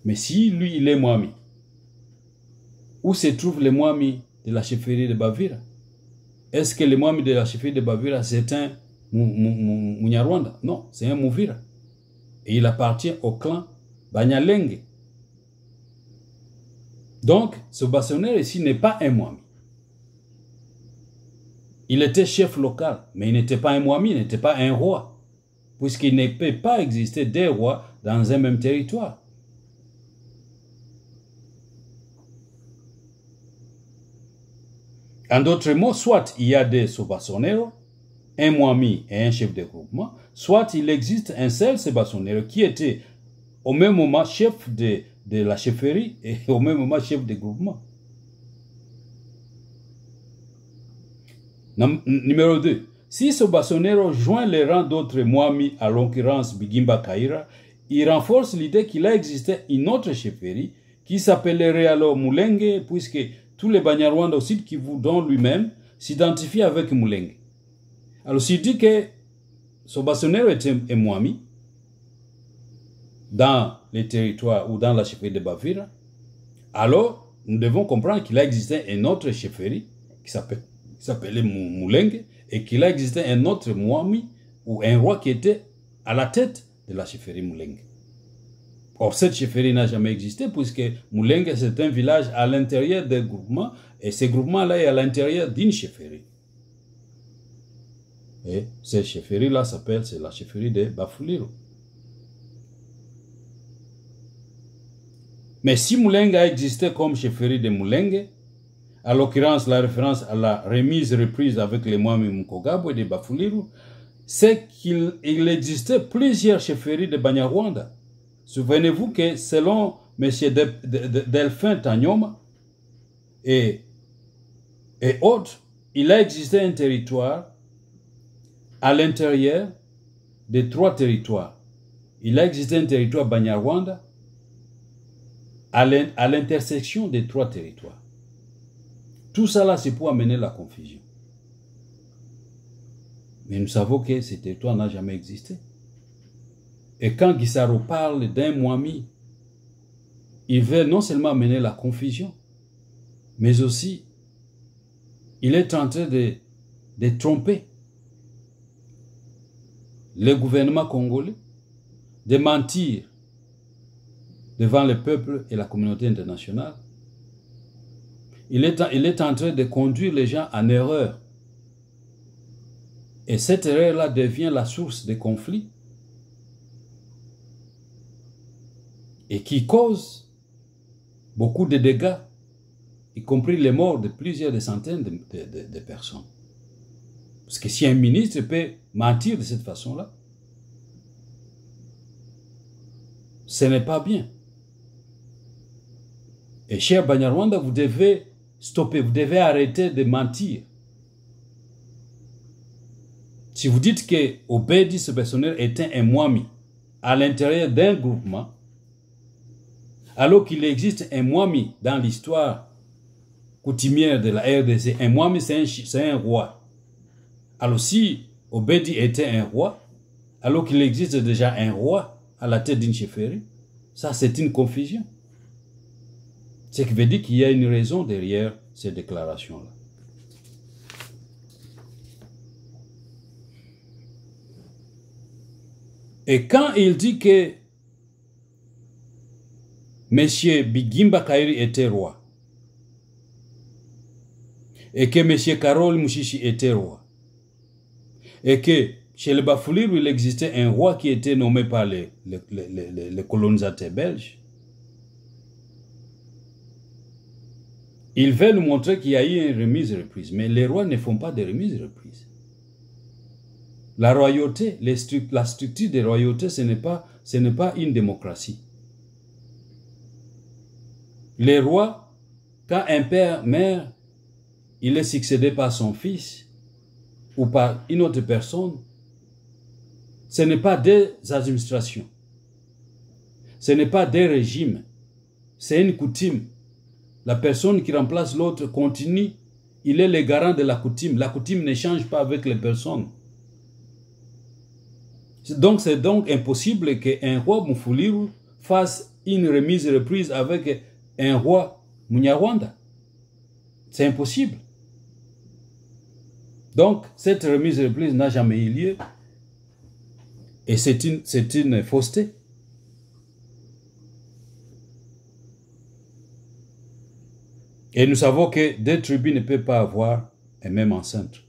Mais si lui, il est Mwami, où se trouve le Mwami de la chefferie de Bavira? Est-ce que le Mwami de la chefferie de Bavira, c'est un Munyarwanda? Non, c'est un Mouvira. Et il appartient au clan Banyalenge. Donc, ce Sebassonero ici n'est pas un Mwami. Il était chef local, mais il n'était pas un Mwami, il n'était pas un roi, puisqu'il ne peut pas exister des rois dans un même territoire. En d'autres mots, soit il y a des Sebassonero, un Mwami et un chef de groupement, soit il existe un seul Sebassonero qui était au même moment chef de la chefferie et au même moment chef de groupement. Numéro 2. Si Sebassonero joint les rangs d'autres Mwami, à l'occurrence Bigimba Kaira, il renforce l'idée qu'il a existé une autre chefferie qui s'appellerait alors Moulengue, puisque tous les Banyarwanda au Sud Kivu, dont lui-même, s'identifient avec Moulengue. Alors, s'il dit que Sobasonero était un Mwami dans les territoires ou dans la chefferie de Bavira, alors nous devons comprendre qu'il a existé une autre chefferie qui s'appelait Mulenge et qu'il a existé un autre Mwami ou un roi qui était à la tête de la chefferie Mulenge. Or, cette chefferie n'a jamais existé puisque Mulenge, c'est un village à l'intérieur des groupements et ces groupements-là est à l'intérieur d'une chefferie. Et cette chefferie-là s'appelle, c'est la chefferie de Bafuliro. Mais si Mulenge a existé comme chefferie de Mulenge, à l'occurrence la référence à la reprise avec les Mwami Mukogabo et de Bafuliro, c'est qu'il existait plusieurs chefferies de Banyarwanda. Souvenez-vous que selon M. Delphin Tanyoma et autres, il a existé un territoire à l'intérieur de 3 territoires. Il a existé un territoire Banyarwanda à l'intersection des 3 territoires. Tout ça là, c'est pour amener la confusion. Mais nous savons que ce territoire n'a jamais existé. Et quand Gisaro parle d'un Mwami, il veut non seulement amener la confusion, mais aussi, il est en train de tromper le gouvernement congolais, de mentir devant le peuple et la communauté internationale. Il est en train de conduire les gens en erreur. Et cette erreur-là devient la source des conflits et qui cause beaucoup de dégâts, y compris les morts de plusieurs centaines de personnes. Parce que si un ministre peut mentir de cette façon-là, ce n'est pas bien. Et cher Banyarwanda, vous devez stopper, vous devez arrêter de mentir. Si vous dites que Obedi Sobasonero était un Mwami à l'intérieur d'un groupement, alors qu'il existe un Mwami dans l'histoire coutumière de la RDC, un Mwami c'est un roi. Alors si Obedi était un roi, alors qu'il existe déjà un roi à la tête d'une chefferie, ça c'est une confusion. Ce qui veut dire qu'il y a une raison derrière ces déclarations-là. Et quand il dit que M. Bigimba Kairi était roi, et que M. Karol Mushishi était roi, et que chez le Bafuliro, il existait un roi qui était nommé par les colonisateurs belges, il veut nous montrer qu'il y a eu une remise-reprise. Mais les rois ne font pas de remise-reprise. La royauté, la structure des royautés, ce n'est pas une démocratie. Les rois, quand un père, il est succédé par son fils ou par une autre personne, ce n'est pas des administrations, ce n'est pas des régimes, c'est une coutume. La personne qui remplace l'autre continue, il est le garant de la coutume. La coutume ne change pas avec les personnes. Donc c'est donc impossible qu'un roi Mufuliro fasse une remise-reprise avec un roi Munyarwanda. C'est impossible. Donc cette remise-reprise n'a jamais eu lieu et c'est une fausseté. Et nous savons que 2 tribus ne peuvent pas avoir un même ancêtre.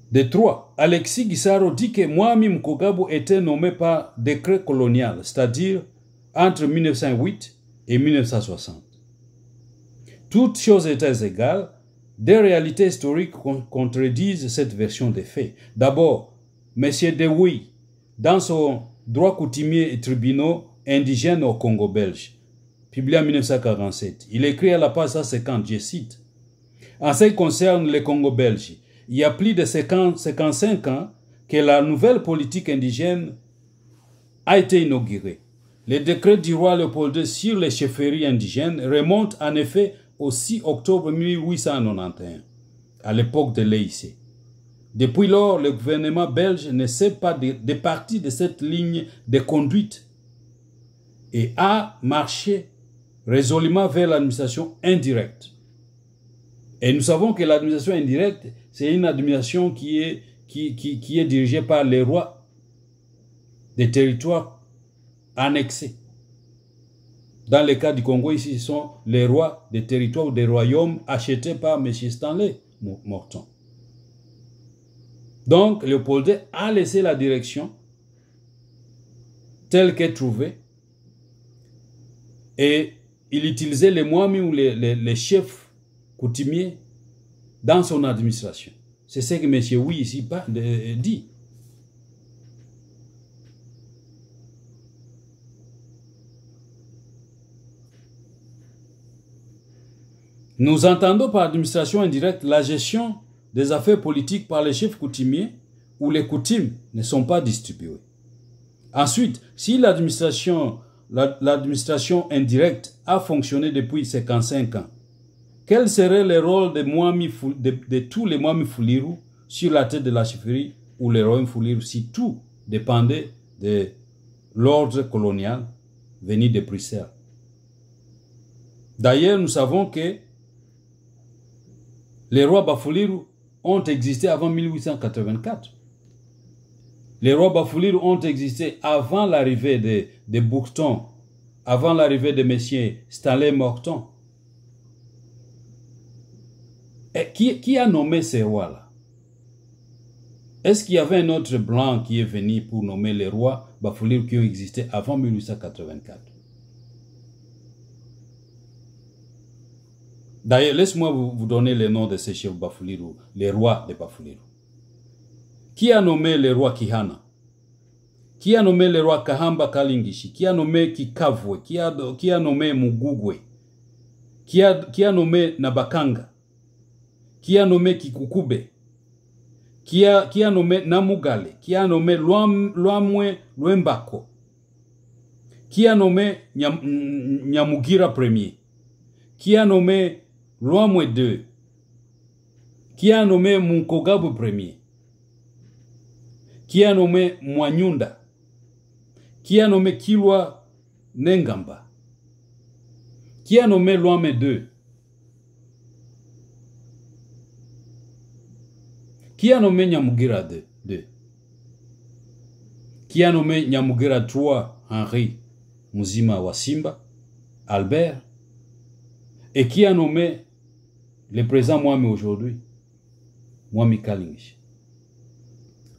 De 3, Alexis Gisaro dit que Mwami Mukogabo était nommé par décret colonial, c'est-à-dire entre 1908 et 1960. Toutes choses étant égales, des réalités historiques contredisent cette version des faits. D'abord, M. Dewey, dans son droit coutumier et tribunaux indigènes au Congo belge, publié en 1947, il écrit à la page 150, je cite, « En ce qui concerne le Congo belge, il y a plus de 55 ans que la nouvelle politique indigène a été inaugurée. Le décret du roi Léopold II sur les chefferies indigènes remonte en effet au 6 octobre 1891, à l'époque de l'EIC. Depuis lors, le gouvernement belge ne s'est pas départi de cette ligne de conduite et a marché résolument vers l'administration indirecte. Et nous savons que l'administration indirecte, c'est une administration qui est dirigée par les rois des territoires annexés. Dans le cas du Congo, ici, ce sont les rois des territoires ou des royaumes achetés par M. Stanley Morton. Donc, Léopold a laissé la direction telle qu'elle trouvée et il utilisait les Mwami ou les chefs coutumiers dans son administration. C'est ce que M. Oui ici dit. Nous entendons par administration indirecte la gestion des affaires politiques par les chefs coutumiers où les coutumes ne sont pas distribuées. Ensuite, si l'administration indirecte a fonctionné depuis 55 ans, quel serait le rôle de tous les Mwami Fuliru sur la tête de la chefferie ou les royaumes Fuliru si tout dépendait de l'ordre colonial venu de Bruxelles? D'ailleurs, nous savons que les rois Bafuliru ont existé avant 1884. Les rois Bafuliru ont existé avant l'arrivée de Boucton, avant l'arrivée de M. Stanley Morton. Et qui a nommé ces rois-là? Est-ce qu'il y avait un autre blanc qui est venu pour nommer les rois Bafuliru qui ont existé avant 1884? D'ailleurs, laisse-moi vous donner les noms de ces chefs Bafuliru, les rois de Bafuliru. Qui a nommé les rois Kihana? Qui a nommé les rois Kahamba Kalingishi? Qui a nommé Kikavwe? Qui a nommé Mugugwe? Qui a nommé Nabakanga? Qui a nommé Kikukube? Qui a nommé Namugale? Qui a nommé Luamwe Luembako? Qui a nommé Nyamugira Ier? Qui a nommé Luamwe II? Qui a nommé Munkogabu Ier? Qui a nommé Mwanyunda? Qui a nommé Kilwa Nengamba? Qui a nommé Luame II? Qui a nommé Nyamugira II? Qui a nommé Nyamugira III Henri Muzima Wasimba Albert? Et qui a nommé le président Mwami aujourd'hui, Mwami Kalingishi?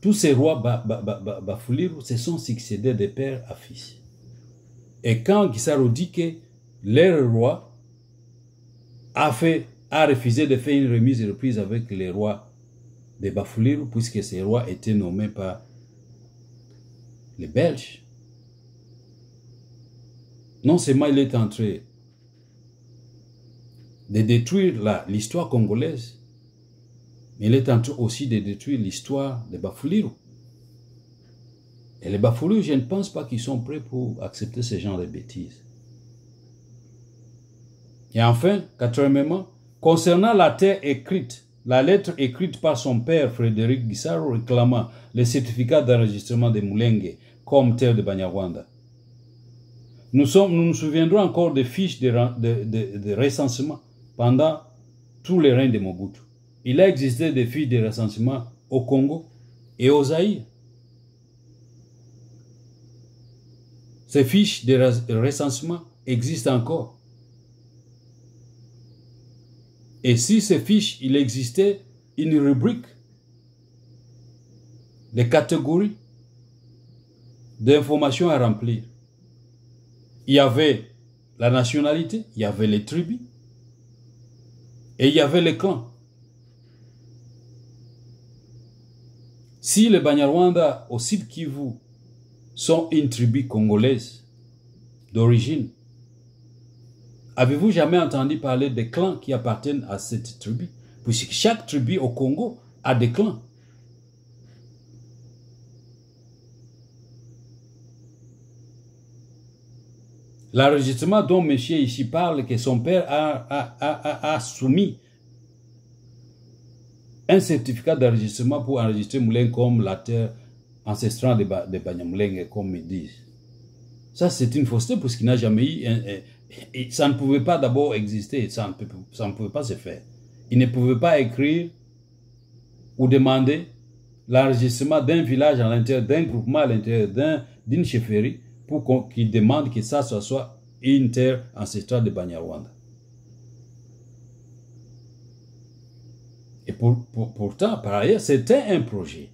Tous ces rois Bafuliru se sont succédés de père à fils. Et quand Gisaro dit que leur roi a refusé de faire une remise et reprise avec les rois de Bafuliru, puisque ces rois étaient nommés par les Belges, non seulement il est en train de détruire l'histoire congolaise, mais il est en train aussi de détruire l'histoire de Bafuliru. Et les Bafuliru, je ne pense pas qu'ils sont prêts pour accepter ce genre de bêtises. Et enfin, quatrièmement, concernant la terre écrite, la lettre écrite par son père Frédéric Gisaro réclamant le certificat d'enregistrement de Mulenge comme terre de Banyarwanda. Nous nous souviendrons encore des fiches de recensement pendant tout le règne de Mobutu. Il a existé des fiches de recensement au Congo et au Zaïre. Ces fiches de recensement existent encore. Et si ces fiches, il existait une rubrique, des catégories d'informations à remplir. Il y avait la nationalité, il y avait les tribus, et il y avait les clans. Si les Banyarwanda au Sud Kivu sont une tribu congolaise d'origine, avez-vous jamais entendu parler des clans qui appartiennent à cette tribu? Puisque chaque tribu au Congo a des clans. L'enregistrement dont monsieur ici parle, que son père a soumis un certificat d'enregistrement pour enregistrer Moulin comme la terre ancestrale de Banyamulenge, comme ils disent. Ça, c'est une fausseté parce qu'il n'a jamais eu... et ça ne pouvait pas d'abord exister, ça ne pouvait pas se faire. Il ne pouvait pas écrire ou demander l'enregistrement d'un village à l'intérieur, d'un groupement à l'intérieur d'une chefferie pour qu'il demande que ça soit une terre ancestrale de Banyarwanda. Et pourtant, par ailleurs, c'était un projet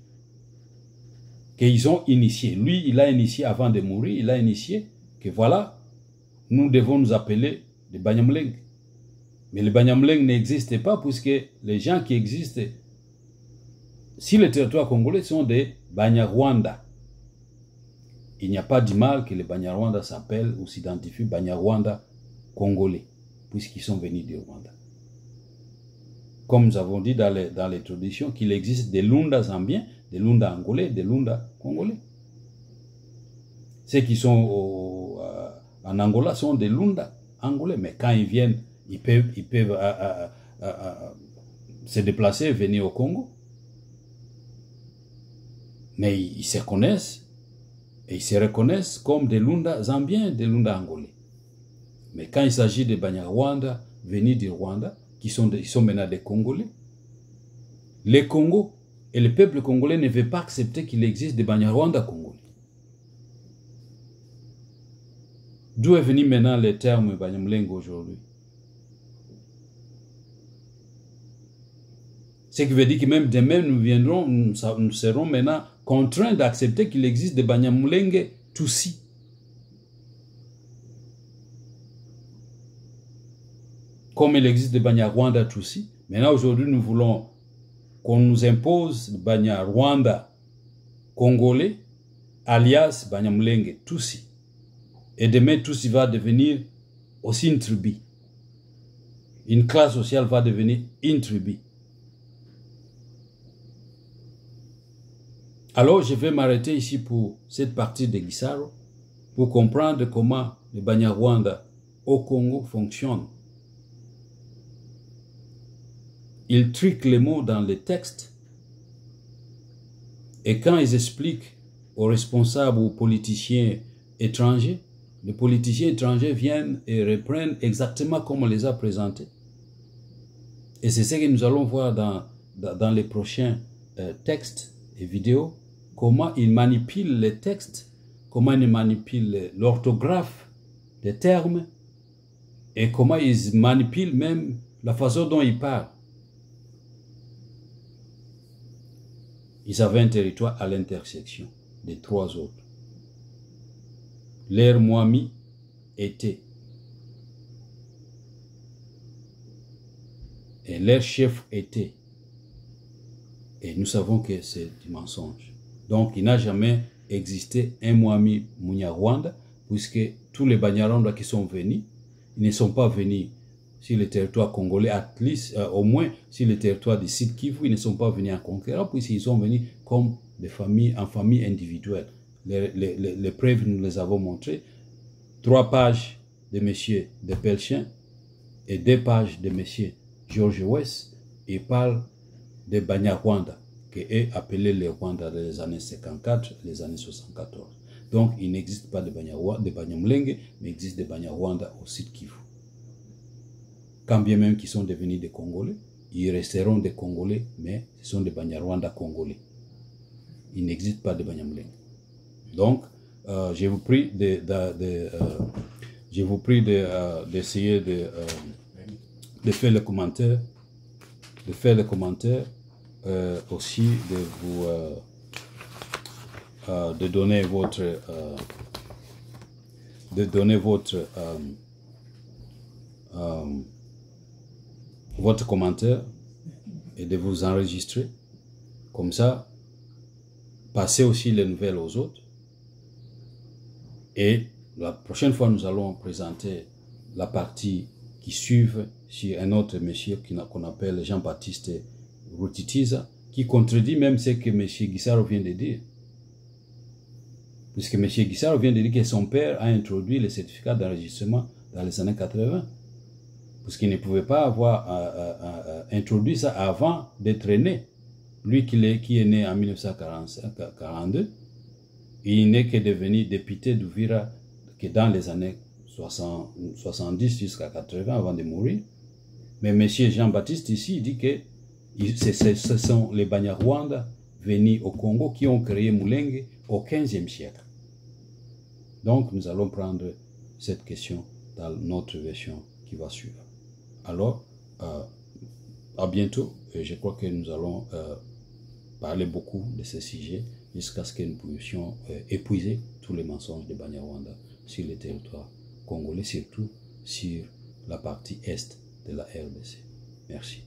qu'ils ont initié. Lui, il a initié avant de mourir, il a initié que voilà, nous devons nous appeler les Banyamulenge. Mais les Banyamulenge n'existaient pas puisque les gens qui existent sur le territoire congolais sont des Banyarwanda. Il n'y a pas du mal que les Banyarwanda s'appellent ou s'identifient Banyarwanda congolais, puisqu'ils sont venus du Rwanda. Comme nous avons dit dans les traditions, qu'il existe des Lunda zambiens, des Lunda angolais, des Lunda congolais. Ceux qui sont en Angola sont des Lunda angolais, mais quand ils viennent, ils peuvent se déplacer, venir au Congo. Mais ils se connaissent et ils se reconnaissent comme des Lunda zambiens, des Lunda angolais. Mais quand il s'agit de Banyarwanda venus du Rwanda, qui sont maintenant des Congolais, les Congos et le peuple congolais ne veut pas accepter qu'il existe des Banyarwanda congolais. D'où est venu maintenant le terme Banyamulenge aujourd'hui? Ce qui veut dire que même demain, nous serons maintenant contraints d'accepter qu'il existe des Banyamulenge Tutsi. Comme il existe des Banyarwanda Tutsi, maintenant aujourd'hui nous voulons qu'on nous impose Banyarwanda congolais, alias Banyamulenge Tutsi. Et demain, Tutsi va devenir aussi une tribu. Une classe sociale va devenir une tribu. Alors, je vais m'arrêter ici pour cette partie de Gisaro, pour comprendre comment les Banyarwanda au Congo fonctionnent. Ils triquent les mots dans les textes, et quand ils expliquent aux responsables ou aux politiciens étrangers, les politiciens étrangers viennent et reprennent exactement comme on les a présentés. Et c'est ce que nous allons voir dans les prochains textes et vidéos, comment ils manipulent les textes, comment ils manipulent l'orthographe des termes, et comment ils manipulent même la façon dont ils parlent. Ils avaient un territoire à l'intersection des trois autres. L'air Mwami était. Et leur chef était. Et nous savons que c'est du mensonge. Donc, il n'a jamais existé un Mwami Munyarwanda, puisque tous les Banyarwanda qui sont venus, ils ne sont pas venus sur le territoire congolais, au moins sur le territoire du Sud Kivu, ils ne sont pas venus en conquérant, puisqu'ils sont venus comme des familles, en famille individuelle. Les preuves, nous les avons montrées. 3 pages de M. de Pelchin et 2 pages de M. George West. Il parle des Banyarwanda, qui est appelé les Rwanda dans les années 54 et les années 74. Donc, il n'existe pas de Banyamulenge, mais il existe des Banyarwanda au Sud Kivu. Quand bien même qu'ils sont devenus des Congolais, ils resteront des Congolais, mais ce sont des Banyarwanda congolais. Il n'existe pas de Banyamulenge. Donc, je vous prie d'essayer de faire le commentaire, aussi de vous de donner votre commentaire et de vous enregistrer. Comme ça, passez aussi les nouvelles aux autres. Et la prochaine fois, nous allons présenter la partie qui suit sur un autre monsieur qu'on appelle Jean-Baptiste Rutitiza, qui contredit même ce que M. Gisaro vient de dire. Puisque M. Guissaro vient de dire que son père a introduit le certificat d'enregistrement dans les années 80. Puisqu'il ne pouvait pas avoir introduit ça avant d'être né. Lui qui est né en 1942, il n'est que devenu député d'Uvira que dans les années 70 jusqu'à 80 avant de mourir. Mais M. Jean-Baptiste ici dit que ce sont les Banyarwanda venus au Congo qui ont créé Mulenge au 15e siècle. Donc nous allons prendre cette question dans notre version qui va suivre. Alors, à bientôt. Je crois que nous allons parler beaucoup de ce sujet jusqu'à ce que nous puissions épuiser tous les mensonges de Banyarwanda sur le territoire congolais, surtout sur la partie est de la RDC. Merci.